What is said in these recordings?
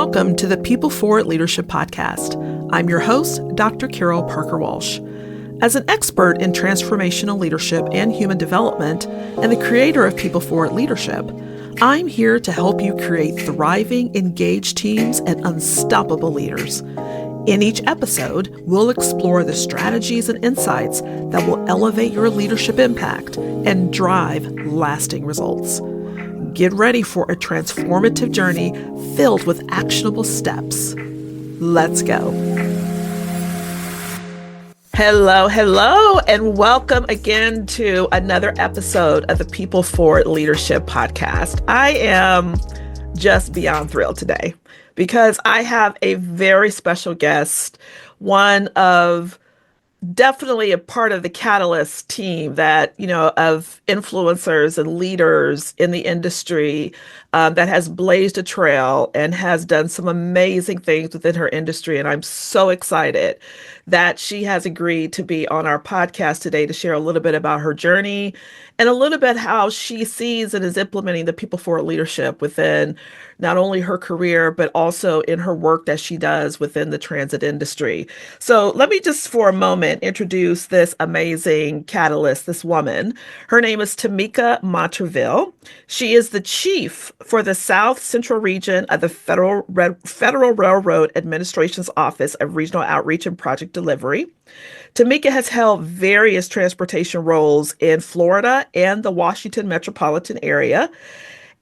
welcome to the People Forward Leadership Podcast. I'm your host, Dr. Carol Parker Walsh. As an expert in transformational leadership and human development, and the creator of People Forward Leadership, I'm here to help you create thriving, engaged teams and unstoppable leaders. In each episode, we'll explore the strategies and insights that will elevate your leadership impact and drive lasting results. Get ready for a transformative journey filled with actionable steps. Let's go. Hello, and welcome again to another episode of the People Forward Leadership Podcast. I am just beyond thrilled today because I have a very special guest, one of definitely a part of the Catalyst team that, of influencers and leaders in the industry that has blazed a trail and has done some amazing things within her industry. And I'm so excited that she has agreed to be on our podcast today to share a little bit about her journey and a little bit how she sees and is implementing the People Forward leadership within not only her career, but also in her work that she does within the transit industry. So let me just for a moment introduce this amazing catalyst, this woman. Her name is Tomika Monterville. She is the chief for the South Central region of the Federal Railroad Administration's Office of Regional Outreach and Project Delivery. Tomika has held various transportation roles in Florida and the Washington metropolitan area.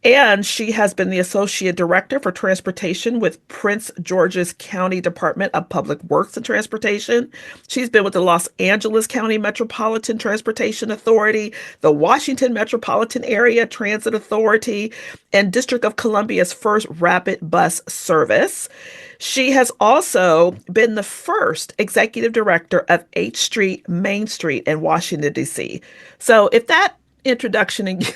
And she has been the Associate Director for Transportation with Prince George's County Department of Public Works and Transportation. She's been with the Los Angeles County Metropolitan Transportation Authority, the Washington Metropolitan Area Transit Authority, and District of Columbia's first rapid bus service. She has also been the first executive director of H Street, Main Street in Washington, D.C. So if that introduction and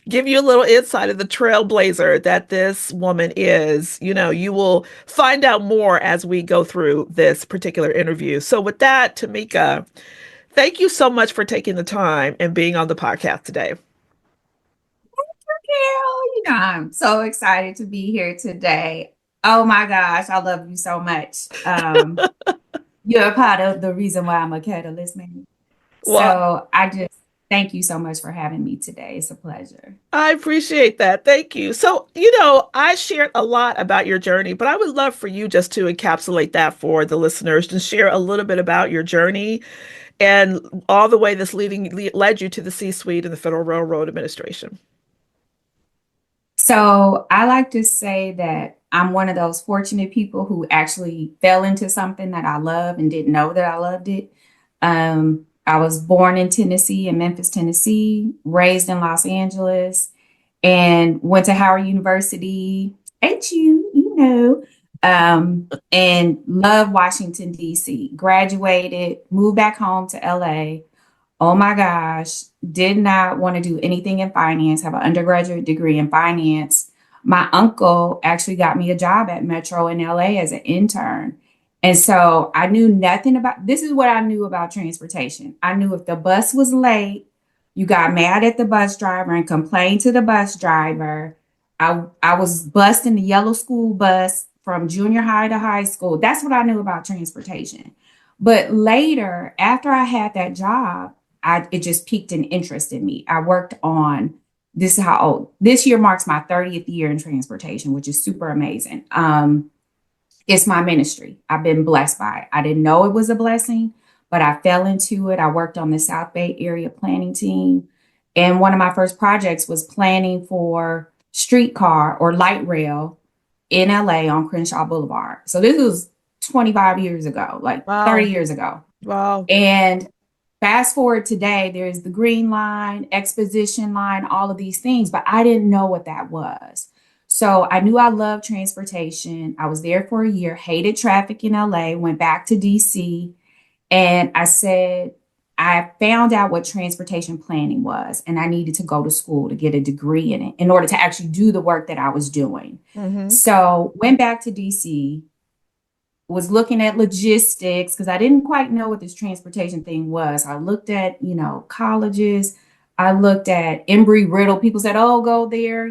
give you a little insight of the trailblazer that this woman is, you will find out more as we go through this particular interview. So with that, Tomika, thank you so much for taking the time and being on the podcast today. Carol, I'm so excited to be here today. Oh my gosh, I love you so much. You're a part of the reason why I'm a catalyst man. So I just thank you so much for having me today. It's a pleasure. I appreciate that. Thank you. So, I shared a lot about your journey, but I would love for you just to encapsulate that for the listeners and share a little bit about your journey and all the way this led you to the C-suite in the Federal Railroad Administration. So I like to say that I'm one of those fortunate people who actually fell into something that I love and didn't know that I loved it. I was born in Tennessee, in Memphis, Tennessee, raised in Los Angeles, and went to Howard University, HU, and loved Washington, D.C. Graduated, moved back home to L.A. Oh my gosh, did not want to do anything in finance, have an undergraduate degree in finance. My uncle actually got me a job at Metro in LA as an intern. And so I knew nothing about, this is what I knew about transportation. I knew if the bus was late, you got mad at the bus driver and complained to the bus driver. I was busting the yellow school bus from junior high to high school. That's what I knew about transportation. But later, after I had that job, it just piqued an interest in me. I worked on, this year marks my 30th year in transportation, which is super amazing. It's my ministry. I've been blessed by it. I didn't know it was a blessing, but I fell into it. I worked on the South Bay area planning team. And one of my first projects was planning for streetcar or light rail in LA on Crenshaw Boulevard. So this was 25 years ago, Wow. 30 years ago. Wow. And fast forward today, there's the Green Line, Exposition Line, all of these things, but I didn't know what that was. So I knew I loved transportation. I was there for a year, hated traffic in LA, went back to DC, and I said, I found out what transportation planning was, and I needed to go to school to get a degree in it in order to actually do the work that I was doing. Mm-hmm. So went back to DC, was looking at logistics because I didn't quite know what this transportation thing was. I looked at, colleges. I looked at Embry-Riddle. People said, oh, go there,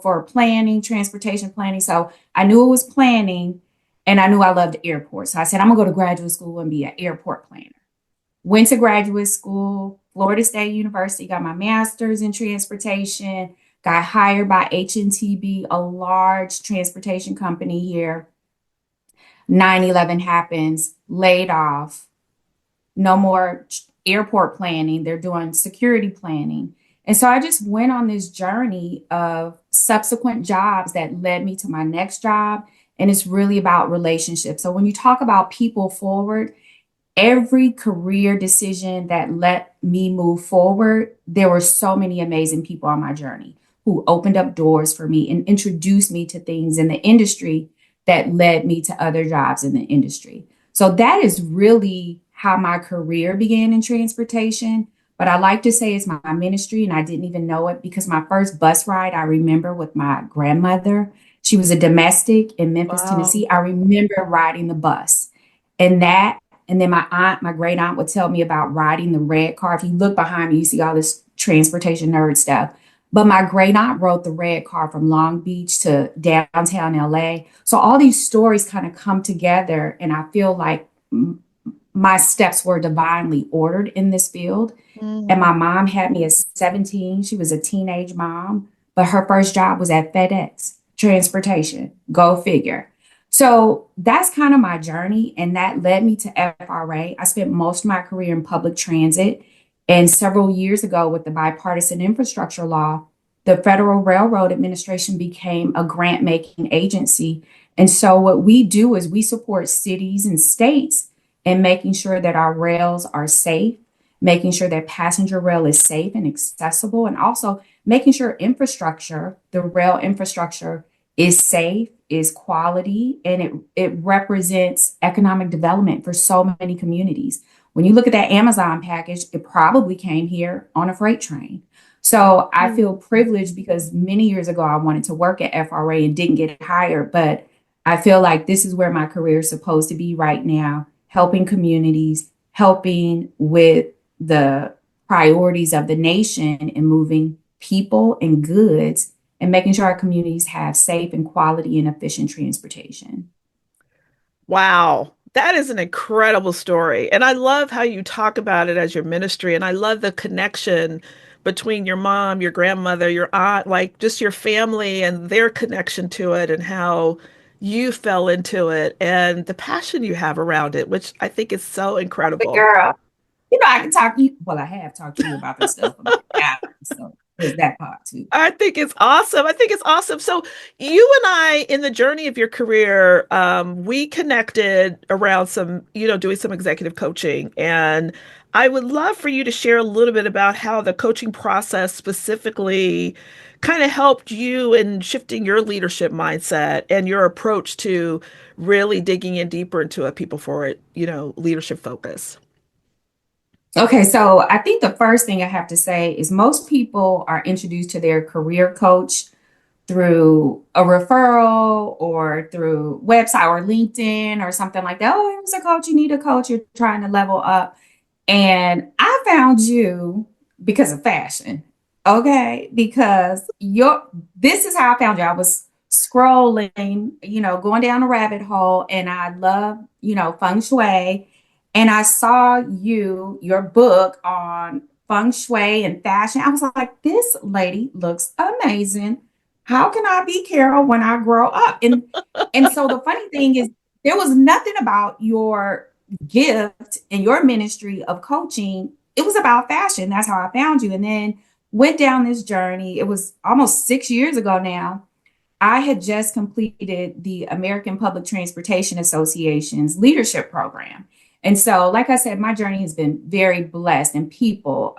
for planning, transportation planning. So I knew it was planning and I knew I loved airports. So I said, I'm gonna go to graduate school and be an airport planner. Went to graduate school, Florida State University, got my master's in transportation, got hired by HNTB, a large transportation company here. 9/11 happens, laid off, no more airport planning. They're doing security planning. And so I just went on this journey of subsequent jobs that led me to my next job. And it's really about relationships. So when you talk about people forward, every career decision that let me move forward, there were so many amazing people on my journey who opened up doors for me and introduced me to things in the industry that led me to other jobs in the industry. So that is really how my career began in transportation. But I like to say it's my ministry, and I didn't even know it because my first bus ride I remember with my grandmother. She was a domestic in Memphis, Wow. Tennessee. I remember riding the bus, and then my great aunt would tell me about riding the red car. If you look behind me, you see all this transportation nerd stuff. But my great aunt rode the red car from Long Beach to downtown LA. So all these stories kind of come together, and I feel like my steps were divinely ordered in this field. And my Mm. mom had me at 17. She was a teenage mom, but her first job was at FedEx, transportation. Go figure. So that's kind of my journey. And that led me to FRA. I spent most of my career in public transit. And several years ago, with the bipartisan infrastructure law, the Federal Railroad Administration became a grant making agency. And so what we do is we support cities and states in making sure that our rails are safe, making sure that passenger rail is safe and accessible, and also making sure infrastructure, the rail infrastructure, is safe, is quality, and it represents economic development for so many communities. When you look at that Amazon package, it probably came here on a freight train. So I feel Mm. privileged because many years ago I wanted to work at FRA and didn't get hired, but I feel like this is where my career is supposed to be right now, helping communities, helping with the priorities of the nation and moving people and goods and making sure our communities have safe and quality and efficient transportation. Wow. That is an incredible story. And I love how you talk about it as your ministry. And I love the connection between your mom, your grandmother, your aunt, like just your family and their connection to it and how you fell into it and the passion you have around it, which I think is so But incredible. girl, I can talk to you. Well, I have talked to you about this stuff about hours, so there's that part too. I think it's awesome. I think it's awesome. So you and I, in the journey of your career, we connected around some, doing some executive coaching. And I would love for you to share a little bit about how the coaching process specifically kind of helped you in shifting your leadership mindset and your approach to really digging in deeper into a people forward, leadership focus. Okay, so I think the first thing I have to say is most people are introduced to their career coach through a referral or through website or LinkedIn or something like that. Oh, here's a coach. You need a coach. You're trying to level up. And I found you because of fashion. Okay. Because this is how I found you. I was scrolling, going down a rabbit hole, and I love, feng shui. And I saw your book on feng shui and fashion. I was like, this lady looks amazing. How can I be Carol when I grow up? And so the funny thing is there was nothing about your gift and your ministry of coaching. It was about fashion. That's how I found you. And then went down this journey. It was almost 6 years ago now. I had just completed the American Public Transportation Association's leadership program. And so, like I said, my journey has been very blessed, and people,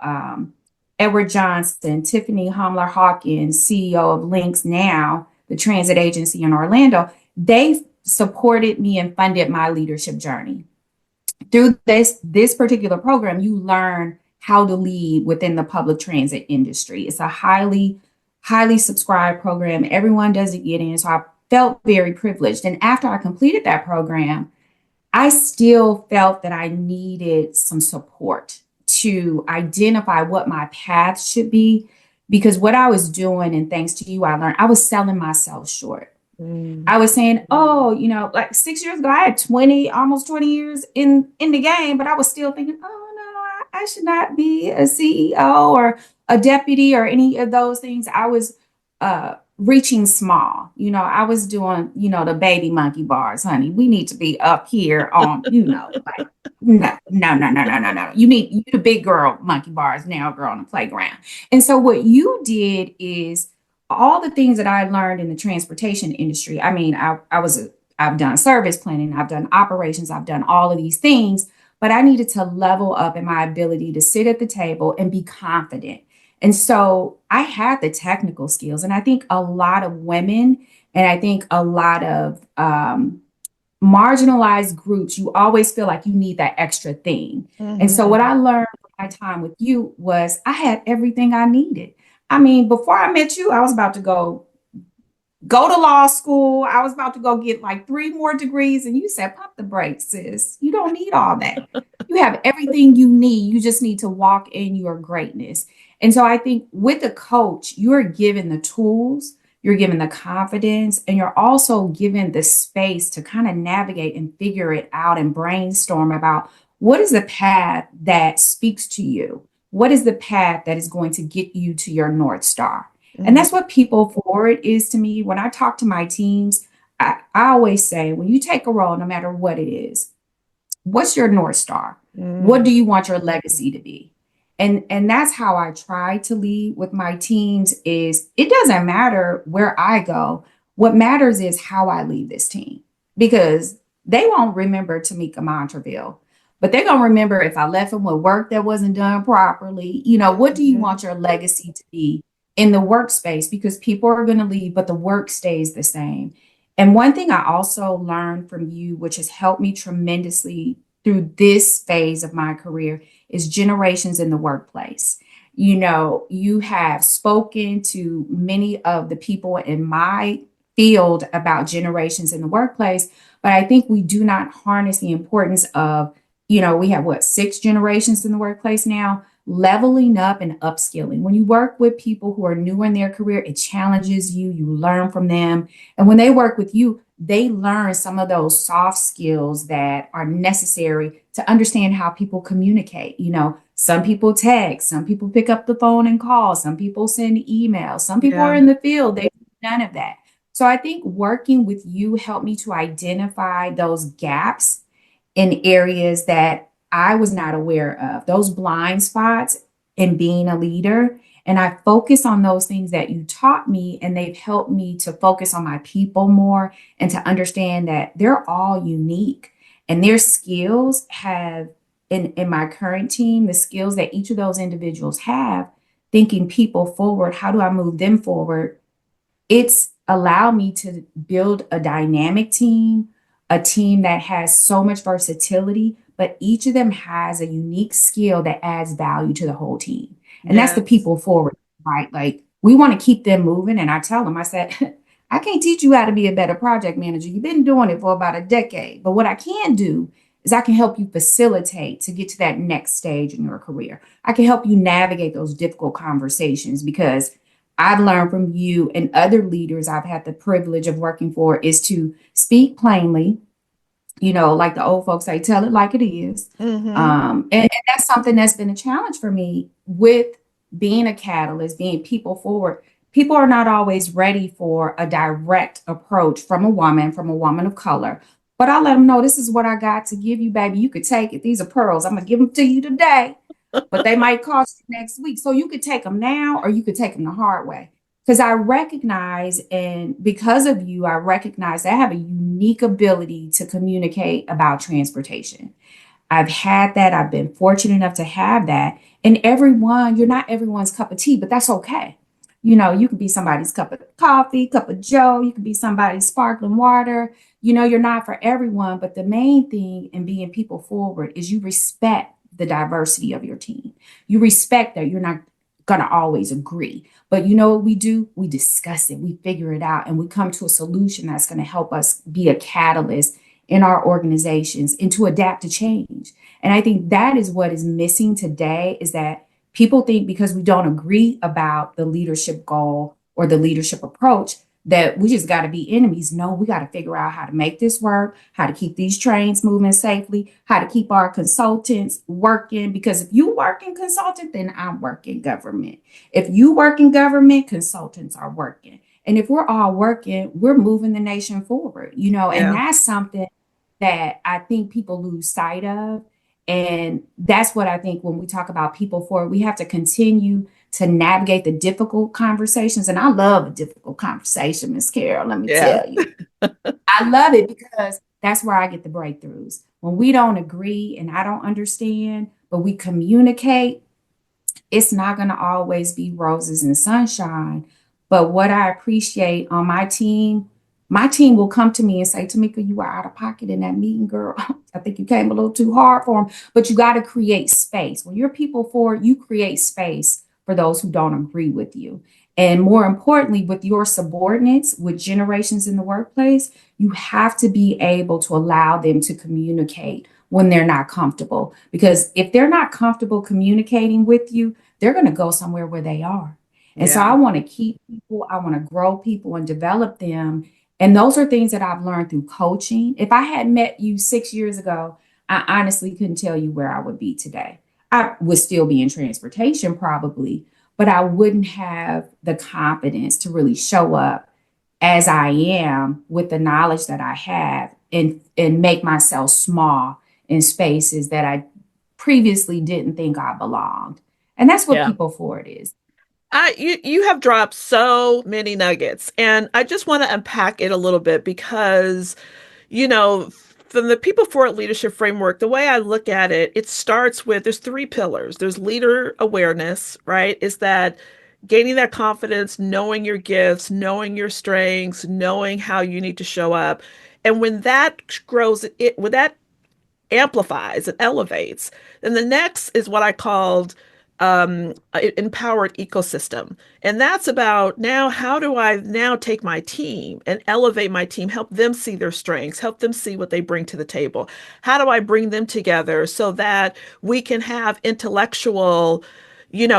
Edward Johnson, Tiffany Humler Hawkins, CEO of Links Now, the transit agency in Orlando, they supported me and funded my leadership journey. Through this particular program, you learn how to lead within the public transit industry. It's a highly subscribed program. Everyone doesn't get in. So I felt very privileged. And after I completed that program, I still felt that I needed some support to identify what my path should be. Because what I was doing, and thanks to you, I learned I was selling myself short. Mm. I was saying, oh, like 6 years ago, I had 20, almost 20 years in the game, but I was still thinking, oh no, I should not be a CEO or a deputy or any of those things. I was reaching small. I was doing, the baby monkey bars, honey. We need to be up here on, like no, no, no, no, no, no, no. You the big girl monkey bars now, girl, on the playground. And so what you did is all the things that I learned in the transportation industry. I mean, I've done service planning, I've done operations, I've done all of these things, but I needed to level up in my ability to sit at the table and be confident. And so I had the technical skills, and I think a lot of women, and I think a lot of marginalized groups, you always feel like you need that extra thing. And so what Mhm. I learned from my time with you was I had everything I needed. I mean, before I met you, I was about to go to law school. I was about to go get like 3 more degrees. And you said, pump the brakes, sis. You don't need all that. You have everything you need. You just need to walk in your greatness. And so I think with a coach, you're given the tools, you're given the confidence, and you're also given the space to kind of navigate and figure it out and brainstorm about what is the path that speaks to you? What is the path that is going to get you to your North Star? And Mhm. that's what people forward is to me. When I talk to my teams, I always say, when you take a role, no matter what it is, what's your North Star? What Mm. do you want your legacy to be? And that's how I try to lead with my teams is it doesn't matter where I go. What matters is how I lead this team because they won't remember Tomika Monterville, but they're going to remember if I left them with work that wasn't done properly. What do you Mhm. want your legacy to be in the workspace? Because people are going to leave, but the work stays the same. And one thing I also learned from you, which has helped me tremendously through this phase of my career, is generations in the workplace. You have spoken to many of the people in my field about generations in the workplace, but I think we do not harness the importance of, we have what, 6 generations in the workplace now, leveling up and upskilling. When you work with people who are new in their career, it challenges you, you learn from them. And when they work with you, they learn some of those soft skills that are necessary to understand how people communicate. Some people text, some people pick up the phone and call, some people send emails, some people are Yeah. in the field, they do none of that. So I think working with you helped me to identify those gaps in areas that I was not aware of, those blind spots in being a leader. And I focus on those things that you taught me, and they've helped me to focus on my people more and to understand that they're all unique and their skills have, in my current team, the skills that each of those individuals have, thinking people forward, how do I move them forward? It's allowed me to build a dynamic team, a team that has so much versatility, but each of them has a unique skill that adds value to the whole team. And that's the Yes. people forward, right? Like we want to keep them moving. And I tell them, I said, I can't teach you how to be a better project manager. You've been doing it for about a decade. But what I can do is I can help you facilitate to get to that next stage in your career. I can help you navigate those difficult conversations because I've learned from you and other leaders I've had the privilege of working for is to speak plainly, like the old folks say, tell it like it is. Mhm. And that's something that's been a challenge for me with being a catalyst, being people forward. People are not always ready for a direct approach from a woman of color. But I let them know this is what I got to give you, baby. You could take it. These are pearls. I'm going to give them to you today, but they might cost you next week. So you could take them now or you could take them the hard way. Because I recognize, and because of you, I recognize that I have a unique ability to communicate about transportation. I've had that. I've been fortunate enough to have that. And you're not everyone's cup of tea, but that's okay. You could be somebody's cup of coffee, cup of joe, you could be somebody's sparkling water. You're not for everyone, but the main thing in being people forward is you respect the diversity of your team. You respect that you're not going to always agree. But you know what we do? We discuss it, we figure it out, and we come to a solution that's going to help us be a catalyst in our organizations and to adapt to change. And I think that is what is missing today, is that people think because we don't agree about the leadership goal or the leadership approach, that we just got to be enemies. No, we got to figure out how to make this work, how to keep these trains moving safely, how to keep our consultants working. Because if you work in consultant, then I'm working government. If you work in government, consultants are working. And if we're all working, we're moving the nation forward, and Yeah. that's something that I think people lose sight of. And that's what I think when we talk about people forward, we have to continue to navigate the difficult conversations. And I love a difficult conversation, Miss Carol, let me Yeah. tell you. I love it because that's where I get the breakthroughs. When we don't agree and I don't understand, but we communicate, it's not going to always be roses and sunshine. But what I appreciate on my team will come to me and say, Tomika, you were out of pocket in that meeting, girl. I think you came a little too hard for them. But you got to create space. When you're people forward, you create space for those who don't agree with you. And more importantly, with your subordinates, with generations in the workplace, you have to be able to allow them to communicate when they're not comfortable. Because if they're not comfortable communicating with you, they're going to go somewhere where they are. And so Yeah. I want to keep people, I want to grow people and develop them. And those are things that I've learned through coaching. If I had met you 6 years ago, I honestly couldn't tell you where I would be today. I would still be in transportation probably, but I wouldn't have the confidence to really show up as I am with the knowledge that I have, and make myself small in spaces that I previously didn't think I belonged. And that's what Yeah. people forward is. You have dropped so many nuggets, and I just want to unpack it a little bit because, from the People for It leadership framework, the way I look at it, it starts with there's three pillars. There's leader awareness, right? Is that gaining that confidence, knowing your gifts, knowing your strengths, knowing how you need to show up. And when that grows, when that amplifies and elevates. Then the next is what I called empowered ecosystem. And that's about now, how do I now take my team and elevate my team, help them see their strengths, help them see what they bring to the table? How do I bring them together so that we can have intellectual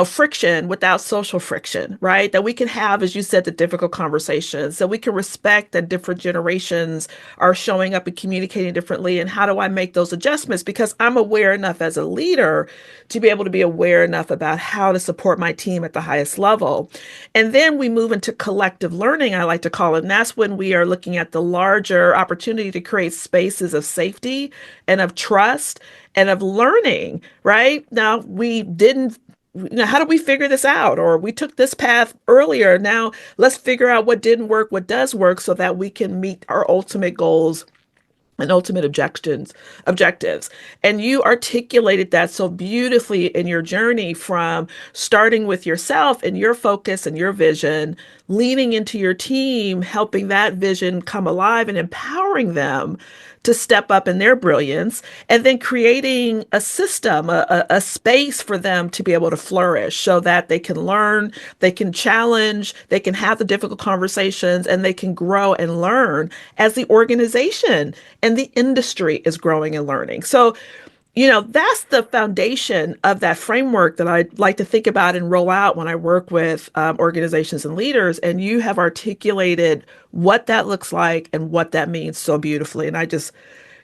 friction without social friction, right? That we can have, as you said, the difficult conversations, that we can respect that different generations are showing up and communicating differently. And how do I make those adjustments? Because I'm aware enough as a leader to be able to be aware enough about how to support my team at the highest level. And then we move into collective learning, I like to call it. And that's when we are looking at the larger opportunity to create spaces of safety and of trust and of learning, right? Now, we didn't how do we figure this out? Or we took this path earlier. Now let's figure out what didn't work, what does work, so that we can meet our ultimate goals and ultimate objectives. And you articulated that so beautifully in your journey, from starting with yourself and your focus and your vision, leaning into your team, helping that vision come alive and empowering them to step up in their brilliance, and then creating a system, a space for them to be able to flourish so that they can learn, they can challenge, they can have the difficult conversations, and they can grow and learn as the organization and the industry is growing and learning. So, that's the foundation of that framework that I like to think about and roll out when I work with organizations and leaders. And you have articulated what that looks like and what that means so beautifully. And I just,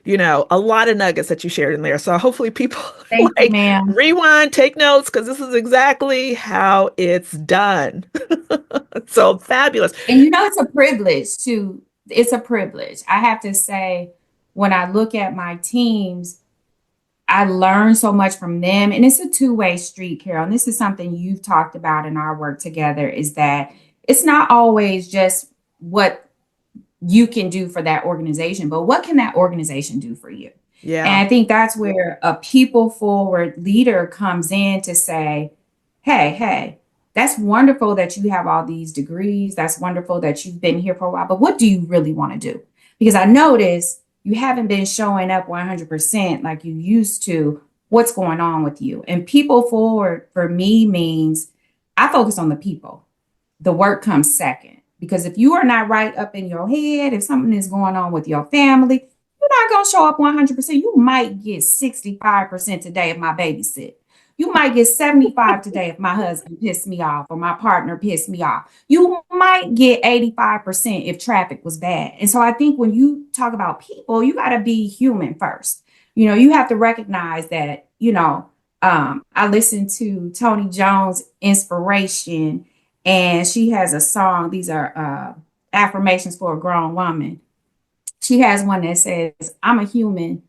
a lot of nuggets that you shared in there. So hopefully people Thank you, like ma'am. rewind, take notes, because this is exactly how it's done. So fabulous. And it's a privilege to, it's a privilege. I have to say, when I look at my teams, I learn so much from them. And it's a two-way street, Carol. And this is something you've talked about in our work together, is that it's not always just what you can do for that organization, but what can that organization do for you? And Yeah. I think that's where a people forward leader comes in to say, hey, that's wonderful that you have all these degrees. That's wonderful that you've been here for a while, but what do you really want to do? Because I notice you haven't been showing up 100% like you used to. What's going on with you? And people forward for me means I focus on the people. The work comes second. Because if you are not right up in your head, if something is going on with your family, you're not going to show up 100%. You might get 65% today if my baby sick. You might get 75 today if my husband pissed me off or my partner pissed me off. You might get 85% if traffic was bad. And so I think when you talk about people, you got to be human first. You have to recognize that, I listened to Tony Jones' Inspiration, and she has a song. These are affirmations for a grown woman. She has one that says, I'm a human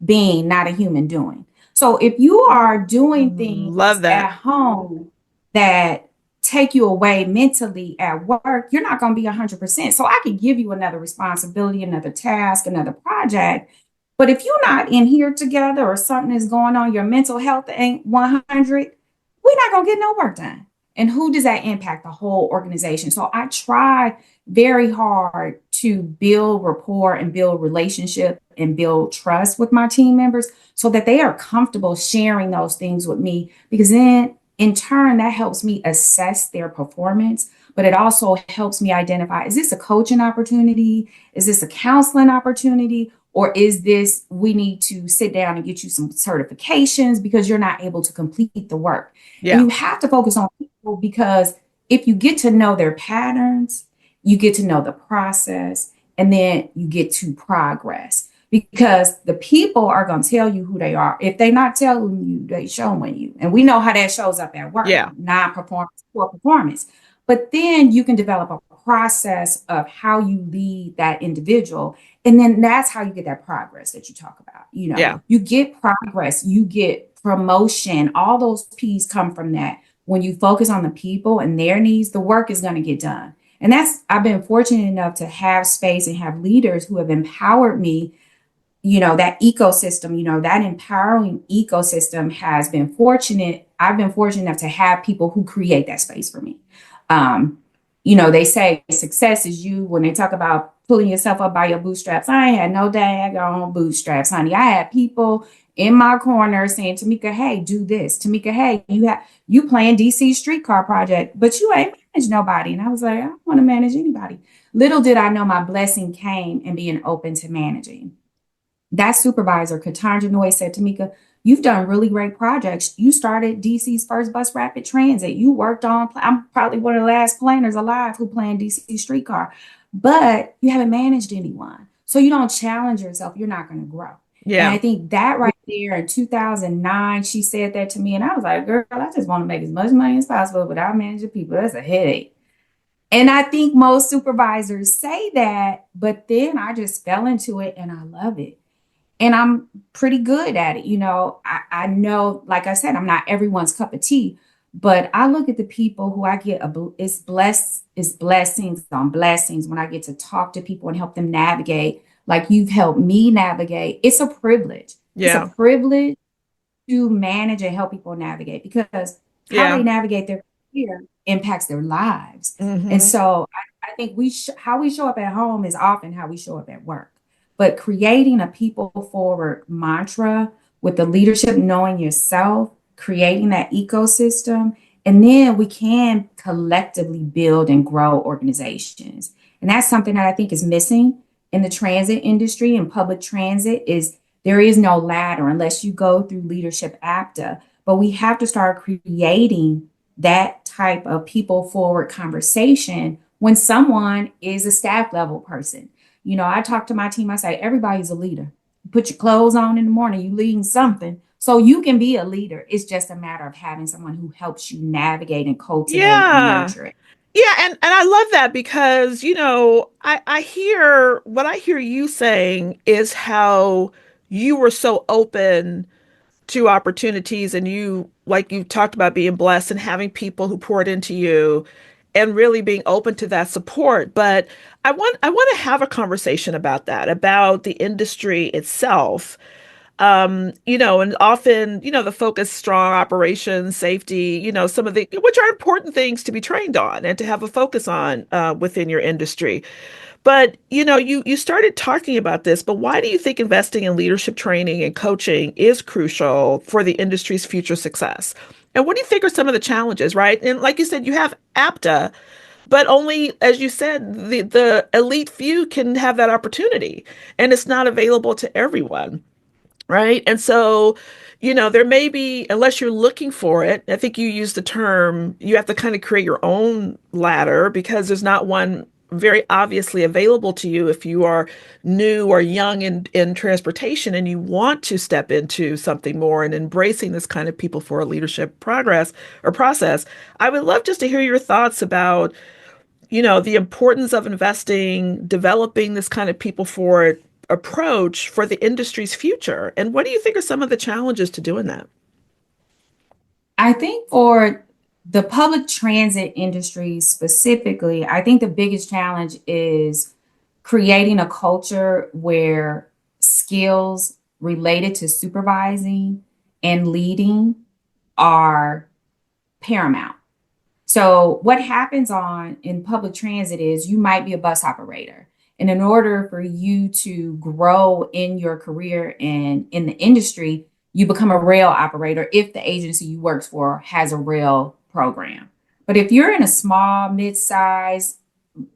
being, not a human doing. So if you are doing things Love that. at home that take you away mentally at work, you're not going to be 100%. So I could give you another responsibility, another task, another project. But if you're not in here together or something is going on, your mental health ain't 100, we're not going to get no work done. And who does that impact? The whole organization. So I try very hard to build rapport and build relationship and build trust with my team members so that they are comfortable sharing those things with me, because then in turn that helps me assess their performance, but it also helps me identify, is this a coaching opportunity? Is this a counseling opportunity? Or is this, we need to sit down and get you some certifications because you're not able to complete the work. And Yeah. you have to focus on people, because if you get to know their patterns, you get to know the process, and then you get to progress, because the people are going to tell you who they are. If they're not telling you, they showing you. And we know how that shows up at work, Yeah. non-performance, poor performance. But then you can develop a process of how you lead that individual. And then that's how you get that progress that you talk about. Yeah. You get progress, you get promotion. All those P's come from that. When you focus on the people and their needs, the work is going to get done. And I've been fortunate enough to have space and have leaders who have empowered me. That ecosystem, that empowering ecosystem has been fortunate. I've been fortunate enough to have people who create that space for me. They say success is you when they talk about pulling yourself up by your bootstraps. I ain't had no daggone bootstraps, honey. I had people in my corner saying, Tomika, hey, do this. Tomika, hey, you playing DC streetcar project, but you ain't manage nobody. And I was like, I don't want to manage anybody. Little did I know my blessing came in being open to managing. That supervisor, Katanja Noy, said, Tomika, you've done really great projects. You started DC's first bus rapid transit. You worked on, I'm probably one of the last planners alive who planned DC streetcar, but you haven't managed anyone. So you don't challenge yourself, you're not going to grow. And Yeah. I think that right there in 2009, she said that to me. And I was like, girl, I just want to make as much money as possible without managing people. That's a headache. And I think most supervisors say that, but then I just fell into it and I love it. And I'm pretty good at it. I know, like I said, I'm not everyone's cup of tea, but I look at the people who I get, it's blessings on blessings when I get to talk to people and help them navigate like you've helped me navigate. It's a privilege. It's a Yeah. privilege to manage and help people navigate, because how Yeah. they navigate their career impacts their lives. And Hmm. so I think how we show up at home is often how we show up at work. But creating a people forward mantra with the leadership, knowing yourself, creating that ecosystem, and then we can collectively build and grow organizations. And that's something that I think is missing in the transit industry and public transit. Is there is no ladder unless you go through leadership APTA, but we have to start creating that type of people forward conversation when someone is a staff level person. I talk to my team, I say, everybody's a leader. You put your clothes on in the morning, you leading something. So you can be a leader. It's just a matter of having someone who helps you navigate and cultivate and Yeah. nurture it. Yeah, and I love that because, I hear what I hear you saying is how you were so open to opportunities, and you talked about being blessed and having people who poured into you and really being open to that support. But I want to have a conversation about that, about the industry itself. And often, the focus, strong operations, safety, some of the, which are important things to be trained on and to have a focus on within your industry. But, you started talking about this, but why do you think investing in leadership training and coaching is crucial for the industry's future success? And what do you think are some of the challenges, right? And like you said, you have APTA, But only, as you said, the elite few can have that opportunity, and it's not available to everyone. Right. And so, there may be, unless you're looking for it, I think you use the term, you have to kind of create your own ladder because there's not one very obviously available to you if you are new or young in transportation and you want to step into something more and embracing this kind of people for leadership progress or process. I would love just to hear your thoughts about the importance of investing, developing this kind of people for it approach for the industry's future. And what do you think are some of the challenges to doing that? I think for the public transit industry specifically, I think the biggest challenge is creating a culture where skills related to supervising and leading are paramount. So what happens on in public transit is you might be a bus operator. And in order for you to grow in your career and in the industry, you become a rail operator if the agency you work for has a rail program. But if you're in a small, mid-sized,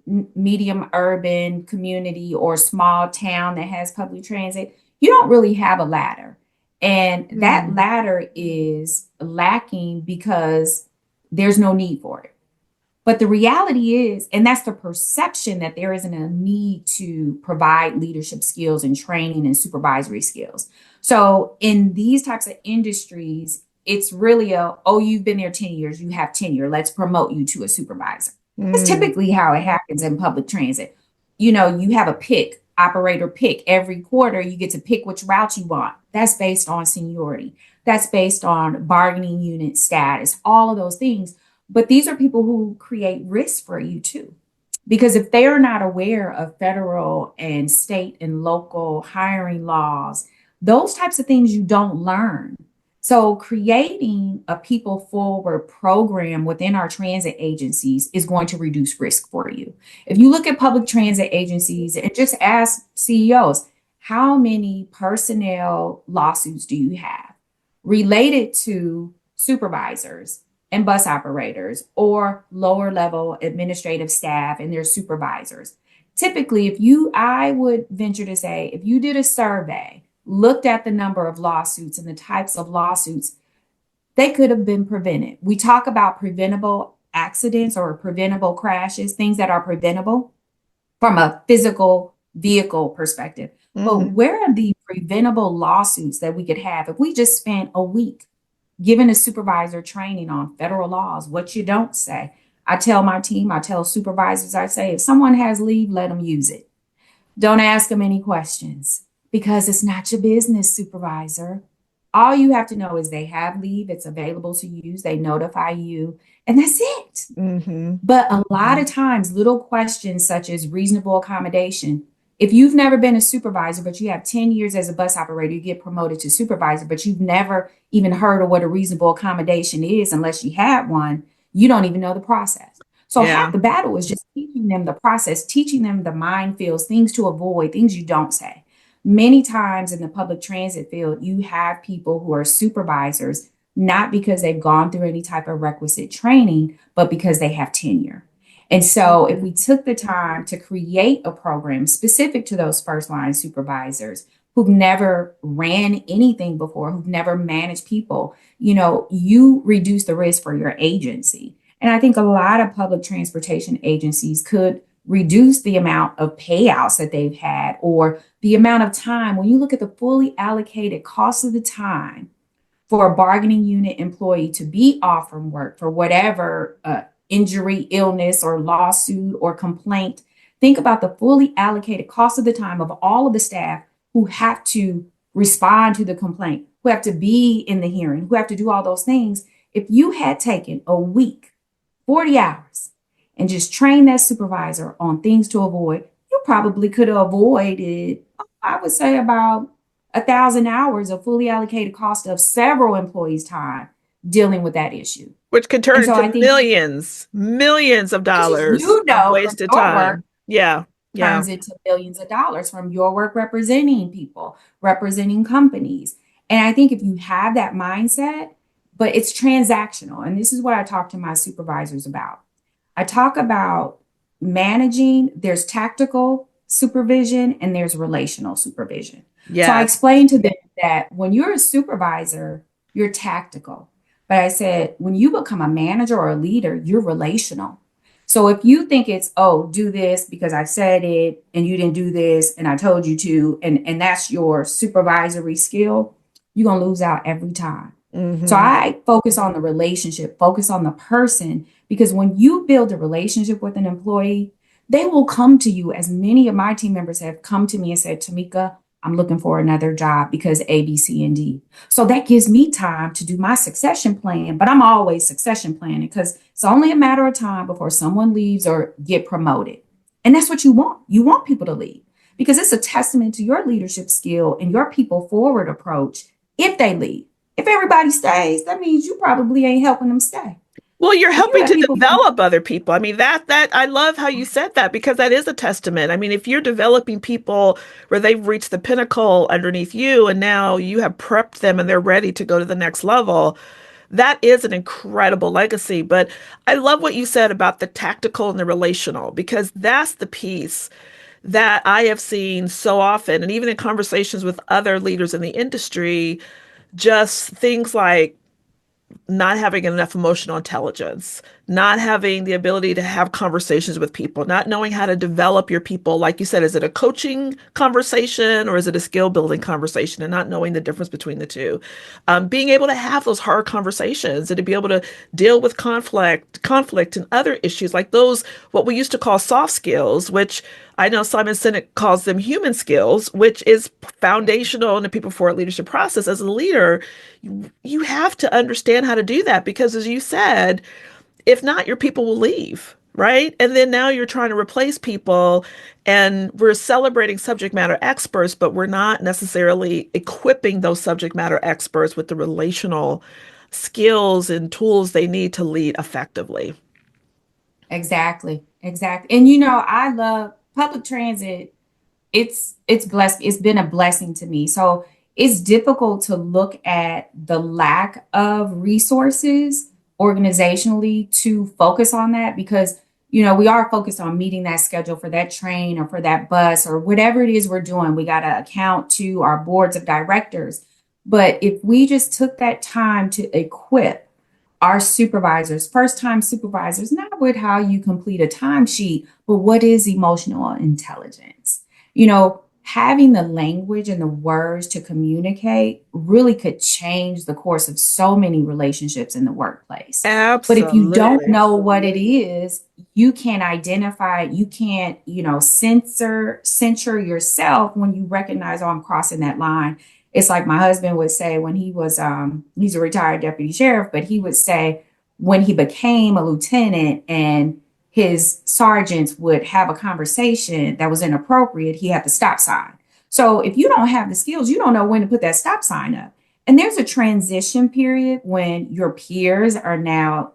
medium urban community or small town that has public transit, you don't really have a ladder. And that Hmm. ladder is lacking because there's no need for it. But the reality is, and that's the perception that there isn't a need to provide leadership skills and training and supervisory skills. So in these types of industries, it's really oh, you've been there 10 years, you have tenure, let's promote you to a supervisor. That's Mm. typically how it happens in public transit. You have a operator pick every quarter, you get to pick which route you want. That's based on seniority. That's based on bargaining unit status, all of those things. But these are people who create risk for you too. Because if they are not aware of federal and state and local hiring laws, those types of things you don't learn. So, creating a people forward program within our transit agencies is going to reduce risk for you. If you look at public transit agencies and just ask CEOs, how many personnel lawsuits do you have related to supervisors and bus operators or lower level administrative staff and their supervisors? Typically, I would venture to say, if you did a survey, looked at the number of lawsuits and the types of lawsuits, they could have been prevented. We talk about preventable accidents or preventable crashes, things that are preventable from a physical vehicle perspective. But Hmm. where are the preventable lawsuits that we could have if we just spent a week giving a supervisor training on federal laws, what you don't say? I tell my team, I tell supervisors, I say, if someone has leave, let them use it. Don't ask them any questions because it's not your business, supervisor. All you have to know is they have leave, it's available to use, they notify you, and that's it. Hmm. But a lot of times, little questions such as reasonable accommodation. If you've never been a supervisor, but you have 10 years as a bus operator, you get promoted to supervisor, but you've never even heard of what a reasonable accommodation is unless you had one, you don't even know the process. So half Yeah. the battle is just teaching them the process, teaching them the minefields, things to avoid, things you don't say. Many times in the public transit field, you have people who are supervisors, not because they've gone through any type of requisite training, but because they have tenure. And so, if Mhm. we took the time to create a program specific to those first line supervisors who've never ran anything before, who've never managed people, you reduce the risk for your agency. And I think a lot of public transportation agencies could reduce the amount of payouts that they've had or the amount of time. When you look at the fully allocated cost of the time for a bargaining unit employee to be off from work for whatever injury, illness, or lawsuit or complaint. Think about the fully allocated cost of the time of all of the staff who have to respond to the complaint, who have to be in the hearing, who have to do all those things. If you had taken a week, 40 hours, and just trained that supervisor on things to avoid, you probably could have avoided, I would say, about 1,000 hours of fully allocated cost of several employees' time dealing with that issue. Which could turn And so into I think millions of which is, dollars of from wasted your work, time. Yeah. Yeah. turns into millions of dollars from your work representing people, representing companies. And I think if you have that mindset, but it's transactional, and this is what I talk to my supervisors about. I talk about managing, there's tactical supervision and there's relational supervision. So I Yes. explained to them that when you're a supervisor, you're tactical. But I said, when you become a manager or a leader, you're relational. So if you think it's, oh, do this because I said it and you didn't do this and I told you to, and that's your supervisory skill, you're going to lose out every time. So Hmm. I focus on the relationship, focus on the person, because when you build a relationship with an employee, they will come to you, as many of my team members have come to me and said, Tomika, I'm looking for another job because A, B, C, and D. So that gives me time to do my succession plan, but I'm always succession planning because it's only a matter of time before someone leaves or get promoted. And that's what you want. You want people to leave because it's a testament to your leadership skill and your people forward approach if they leave. If everybody stays, that means you probably ain't helping them stay. Well, you're If you helping have to people, develop other people. I mean, that I love how you said that because that is a testament. I mean, if you're developing people where they've reached the pinnacle underneath you and now you have prepped them and they're ready to go to the next level, that is an incredible legacy. But I love what you said about the tactical and the relational because that's the piece that I have seen so often. And even in conversations with other leaders in the industry, just things like not having enough emotional intelligence, not having the ability to have conversations with people, not knowing how to develop your people. Like you said, is it a coaching conversation or is it a skill building conversation? And not knowing the difference between the two. Being able to have those hard conversations and to be able to deal with conflict and other issues like those, what we used to call soft skills, which I know Simon Sinek calls them human skills, which is foundational in the people forward leadership process. As a leader, you have to understand how to do that because, as you said, if not, your people will leave, right? And then now you're trying to replace people, and we're celebrating subject matter experts, but we're not necessarily equipping those subject matter experts with the relational skills and tools they need to lead effectively. exactly, exactly. And I love public transit. It's blessed. It's been a blessing to me. So it's difficult to look at the lack of resources organizationally to focus on that because we are focused on meeting that schedule for that train or for that bus or whatever it is we're doing. We got to account to our boards of directors. But if we just took that time to equip our supervisors, first time supervisors, not with how you complete a timesheet, but what is emotional intelligence? Having the language and the words to communicate really could change the course of so many relationships in the workplace. But if you don't Absolutely. know what it is, you can't identify it. You can't, censure yourself when you recognize, oh, I'm crossing that line. It's like my husband would say when he's a retired deputy sheriff, but he would say when he became a lieutenant and his sergeants would have a conversation that was inappropriate, he had the stop sign. So if you don't have the skills, you don't know when to put that stop sign up. And there's a transition period when your peers are now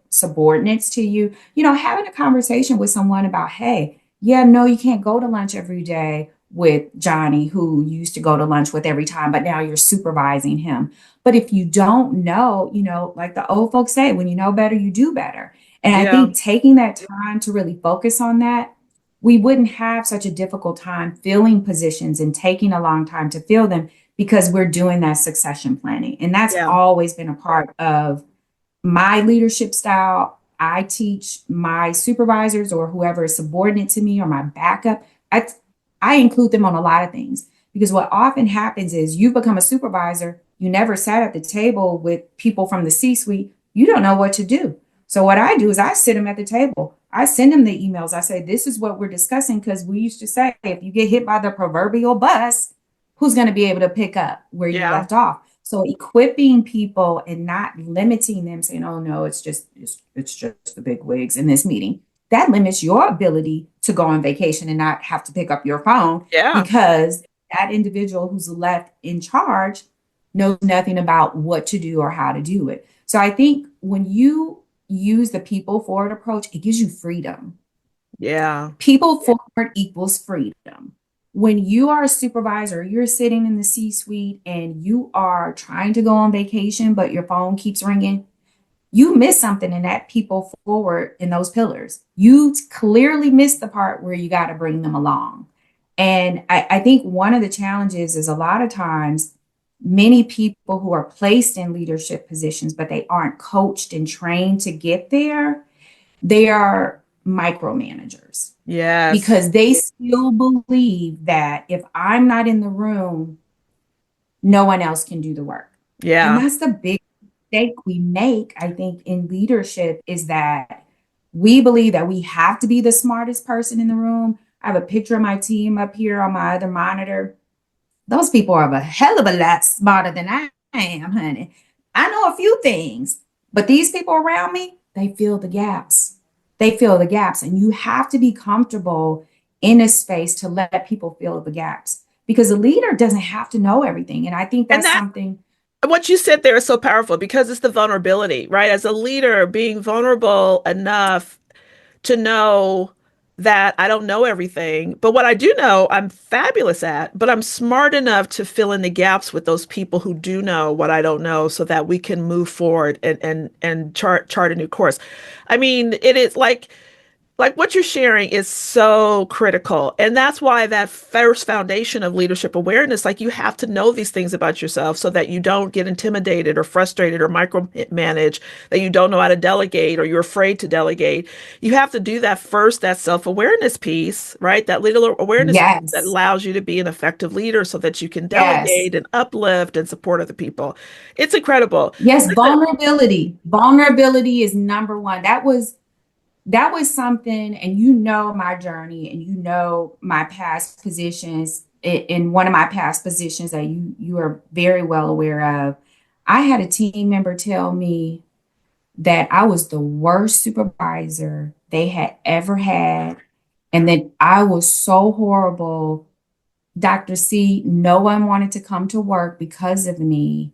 subordinates to you. Having a conversation with someone about, hey, yeah, no, you can't go to lunch every day with Johnny, who you used to go to lunch with every time, but now you're supervising him. But if you don't know, like the old folks say, when you know better, you do better. And I Yeah. think taking that time to really focus on that, we wouldn't have such a difficult time filling positions and taking a long time to fill them because we're doing that succession planning. And that's Yeah. always been a part of my leadership style. I teach my supervisors or whoever is subordinate to me or my backup. I include them on a lot of things because what often happens is you become a supervisor, you never sat at the table with people from the C suite, you don't know what to do. So, what I do is I sit them at the table. I send them the emails. I say, this is what we're discussing because we used to say, if you get hit by the proverbial bus, who's going to be able to pick up where you Yeah. left off? So equipping people and not limiting them, saying, "Oh no, it's just the big wigs in this meeting." That limits your ability to go on vacation and not have to pick up your phone Yeah. because that individual who's left in charge knows nothing about what to do or how to do it. So I think when you use the people forward approach, it gives you freedom. Yeah. People forward equals freedom. When you are a supervisor, you're sitting in the C suite and you are trying to go on vacation, but your phone keeps ringing, you miss something in that people forward in those pillars. You clearly missed the part where you got to bring them along. And I think one of the challenges is a lot of times many people who are placed in leadership positions, but they aren't coached and trained to get there, they are micromanagers Yes. because they still believe that if I'm not in the room, no one else can do the work. And Yeah. that's the big mistake we make, I think, in leadership is that we believe that we have to be the smartest person in the room. I have a picture of my team up here on my other monitor. Those people are a hell of a lot smarter than I am, honey. I know a few things, but these people around me, they fill the gaps. They fill the gaps. And you have to be comfortable in a space to let people fill the gaps because a leader doesn't have to know everything. And I think And that's that something. what you said there is so powerful because it's the vulnerability, right? As a leader, being vulnerable enough to know that I don't know everything, but what I do know, I'm fabulous at, but I'm smart enough to fill in the gaps with those people who do know what I don't know so that we can move forward and chart a new course. I mean, it is like what you're sharing is so critical. And that's why that first foundation of leadership awareness, like you have to know these things about yourself so that you don't get intimidated or frustrated or micromanage, that you don't know how to delegate or you're afraid to delegate. You have to do that first, that self-awareness piece, right? That little awareness piece that Yes, allows you to be an effective leader so that you can yes, delegate and uplift and support other people. It's incredible. yes. Listen, Vulnerability is number one. That was something, and you know my journey, and you know my past positions. In one of my past positions that you are very well aware of, I had a team member tell me that I was the worst supervisor they had ever had, and that I was so horrible. Dr. C, no one wanted to come to work because of me.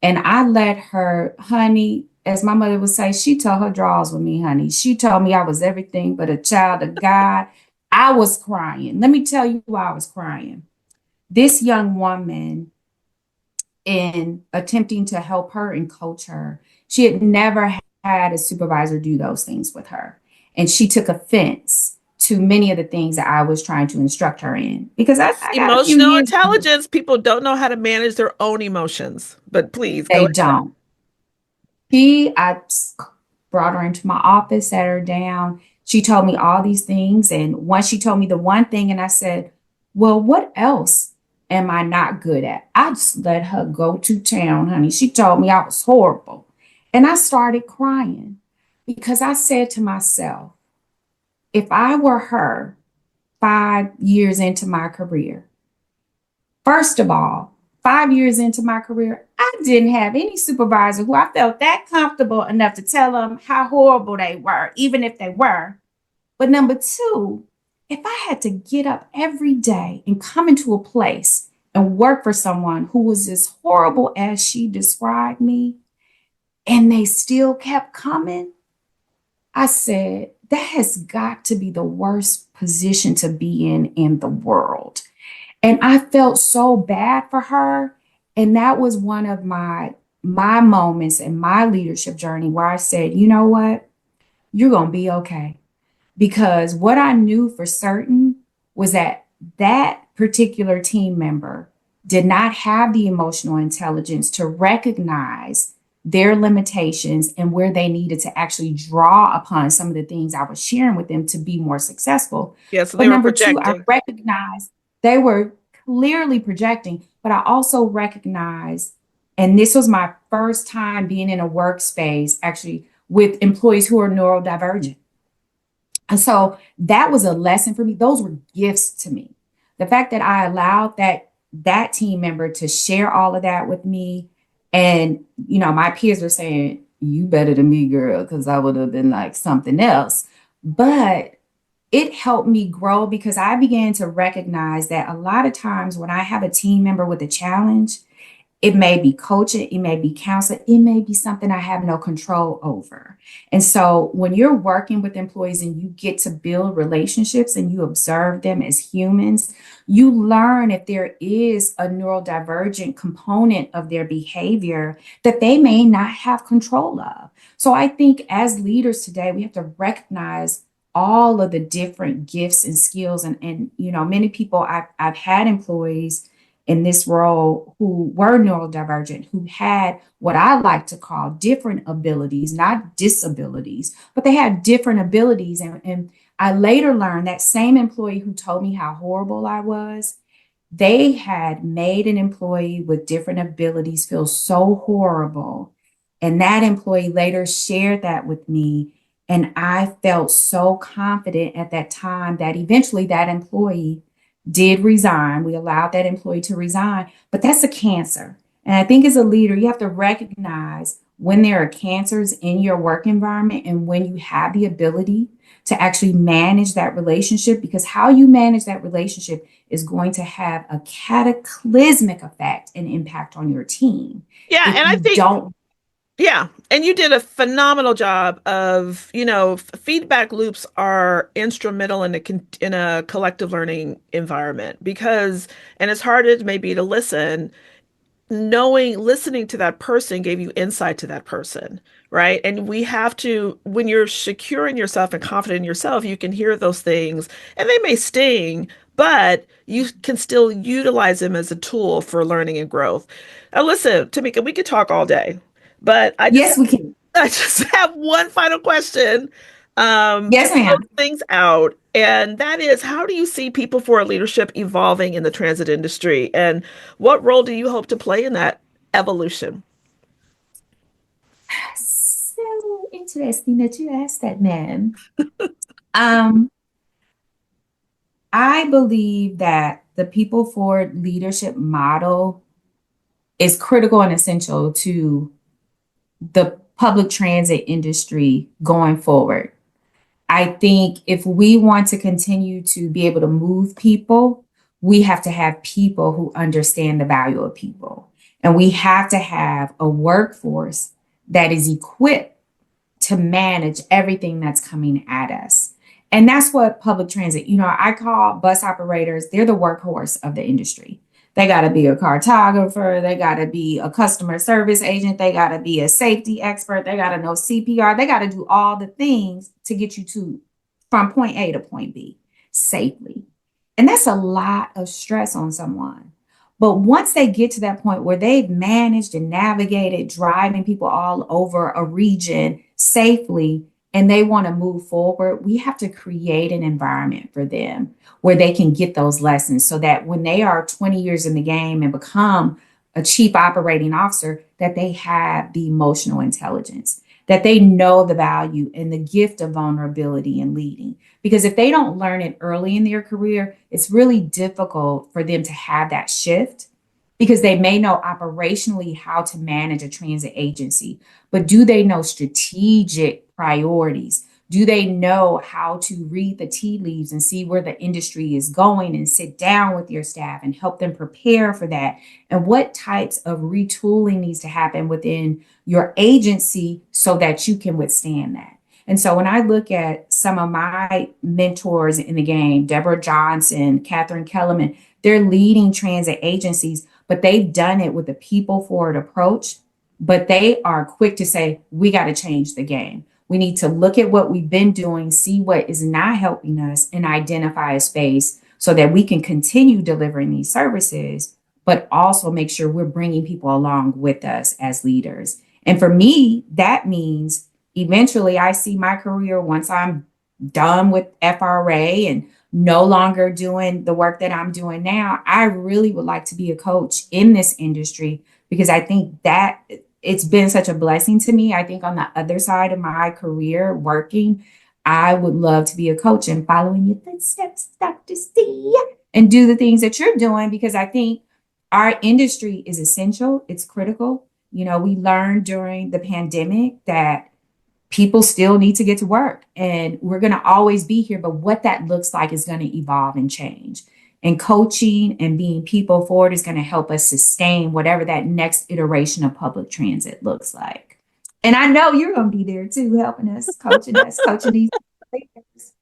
And I let her, honey, as my mother would say, she told her draws with me, honey. She told me I was everything but a child of God. I was crying. Let me tell you why I was crying. This young woman, in attempting to help her and coach her, she had never had a supervisor do those things with her. And she took offense to many of the things that I was trying to instruct her in because it's I got a few emotional years. intelligence. People don't know how to manage their own emotions, but please go They ahead. don't. I brought her into my office, sat her down. She told me all these things. And once she told me the one thing, and I said, well, what else am I not good at? I just let her go to town, honey. She told me I was horrible. And I started crying because I said to myself, if I were her 5 years into my career, first of all, 5 years into my career, I didn't have any supervisor who I felt that comfortable enough to tell them how horrible they were, even if they were. But number two, if I had to get up every day and come into a place and work for someone who was as horrible as she described me, and they still kept coming, I said, that has got to be the worst position to be in the world. And I felt so bad for her. And that was one of my moments in my leadership journey where I said, you know what? You're going to be okay. Because what I knew for certain was that that particular team member did not have the emotional intelligence to recognize their limitations and where they needed to actually draw upon some of the things I was sharing with them to be more successful. Yeah, so But they were number two, I projecting. recognized they were clearly projecting, but I also recognized, and this was my first time being in a workspace actually with employees who are neurodivergent. And so that was a lesson for me. Those were gifts to me. The fact that I allowed that team member to share all of that with me, and my peers were saying, "You better than me, girl," because I would have been like something else. But it helped me grow because I began to recognize that a lot of times when I have a team member with a challenge, It may be coaching, it may be counseling, it may be something I have no control over. And so when you're working with employees and you get to build relationships and you observe them as humans, you learn if there is a neurodivergent component of their behavior that they may not have control of. So I think as leaders today, we have to recognize all of the different gifts and skills. And you know, many people I've had employees in this role who were neurodivergent, who had what I like to call different abilities, not disabilities, but they had different abilities. And I later learned that same employee who told me how horrible I was, they had made an employee with different abilities feel so horrible. And that employee later shared that with me. And I felt so confident at that time that eventually that employee did resign. We allowed that employee to resign, but that's a cancer. And I think as a leader, you have to recognize when there are cancers in your work environment and when you have the ability to actually manage that relationship, because how you manage that relationship is going to have a cataclysmic effect and impact on your team. Yeah, If and I you think don't, yeah, and you did a phenomenal job of, feedback loops are instrumental in in a collective learning environment because, and it's harder maybe to listen, listening to that person gave you insight to that person, right? And we have to, when you're secure in yourself and confident in yourself, you can hear those things and they may sting, but you can still utilize them as a tool for learning and growth. Now, listen, Tamika, we could talk all day, but yes, we can. I just have one final question to Yes, close ma'am. things out. And that is, how do you see people for leadership evolving in the transit industry? And what role do you hope to play in that evolution? So interesting that you asked that, man. Um, I believe that the people forward leadership model is critical and essential to the public transit industry going forward. I think if we want to continue to be able to move people, we have to have people who understand the value of people. And we have to have a workforce that is equipped to manage everything that's coming at us. And that's what public transit, I call bus operators, they're the workhorse of the industry. They got to be a cartographer, they got to be a customer service agent, they got to be a safety expert, they got to know CPR, they got to do all the things to get you to from point A to point B safely. And that's a lot of stress on someone. But once they get to that point where they've managed and navigated driving people all over a region safely and they want to move forward, we have to create an environment for them where they can get those lessons so that when they are 20 years in the game and become a chief operating officer, that they have the emotional intelligence, that they know the value and the gift of vulnerability and leading. Because if they don't learn it early in their career, it's really difficult for them to have that shift because they may know operationally how to manage a transit agency, but do they know strategic priorities? Do they know how to read the tea leaves and see where the industry is going and sit down with your staff and help them prepare for that? And what types of retooling needs to happen within your agency so that you can withstand that? And so when I look at some of my mentors in the game, Deborah Johnson, Catherine Kellerman, they're leading transit agencies, but they've done it with a people forward approach. But they are quick to say, we got to change the game. We need to look at what we've been doing, see what is not helping us, and identify a space so that we can continue delivering these services, but also make sure we're bringing people along with us as leaders. And for me, that means eventually I see my career once I'm done with FRA and no longer doing the work that I'm doing now. I really would like to be a coach in this industry because I think that it's been such a blessing to me. I think on the other side of my career working, I would love to be a coach and following your footsteps, Dr. C, and do the things that you're doing because I think our industry is essential. It's critical. We learned during the pandemic that people still need to get to work and we're going to always be here. But what that looks like is going to evolve and change. And coaching and being people forward is going to help us sustain whatever that next iteration of public transit looks like. And I know you're going to be there too, helping us, coaching these leaders.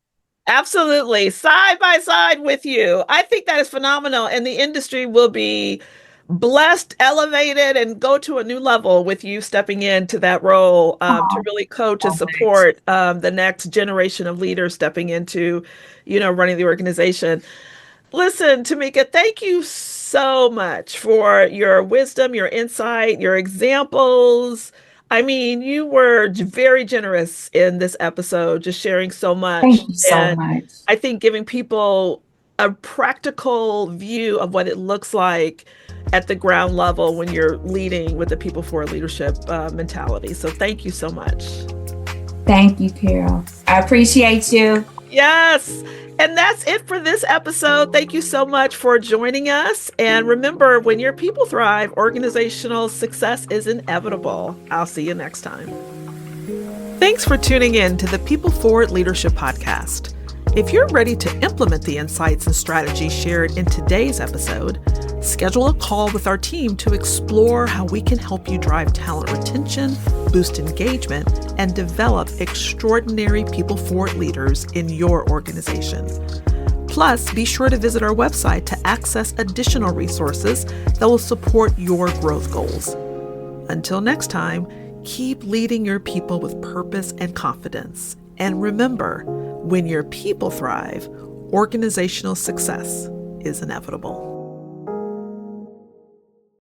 Absolutely. Side by side with you. I think that is phenomenal. And the industry will be blessed, elevated, and go to a new level with you stepping into that role to really coach and support the next generation of leaders stepping into, running the organization. Listen, Tomika, thank you so much for your wisdom, your insight, your examples. I mean, you were very generous in this episode, just sharing so much. Thank you so And much. I think giving people a practical view of what it looks like at the ground level when you're leading with the people for leadership mentality. So thank you so much. Thank you, Carol. I appreciate you. Yes. And that's it for this episode. Thank you so much for joining us. And remember, when your people thrive, organizational success is inevitable. I'll see you next time. Thanks for tuning in to the People Forward Leadership Podcast. If you're ready to implement the insights and strategies shared in today's episode, schedule a call with our team to explore how we can help you drive talent retention, boost engagement, and develop extraordinary people-forward leaders in your organization. Plus, be sure to visit our website to access additional resources that will support your growth goals. Until next time, keep leading your people with purpose and confidence. And remember, when your people thrive, organizational success is inevitable.